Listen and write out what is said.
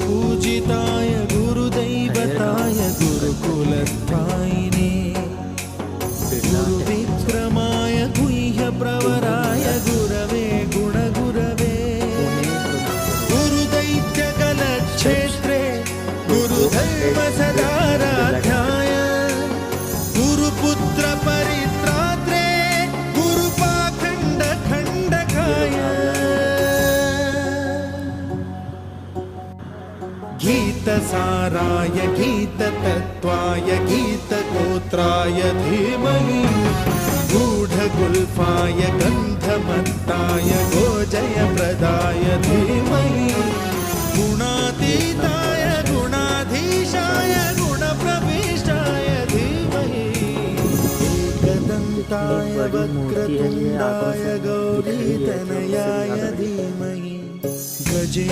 गुरुपूजिताय गुरुदैवताय गुरुकुलस्थायिने गुरुविक्रमाय गुह्यप्रवराय गुरवे गुणगुरवे गुरुदैत्यकलक्षेत्रे गुरुधर्मसदाराध्याय गुरुपुत्र परित्रात्रे गुरुपाखण्डखण्डकाय गीतसाराय गीततत्त्वाय गीतगोत्राय धीमहि गूढगुल्फाय गन्धमत्ताय गोजयप्रदाय धीमहि गुणातीताय गुणाधीशाय गुणप्रविष्टाय धीमहि एकदन्ताय वक्रतुण्डाय गौरीतनयाय धीमहि गजे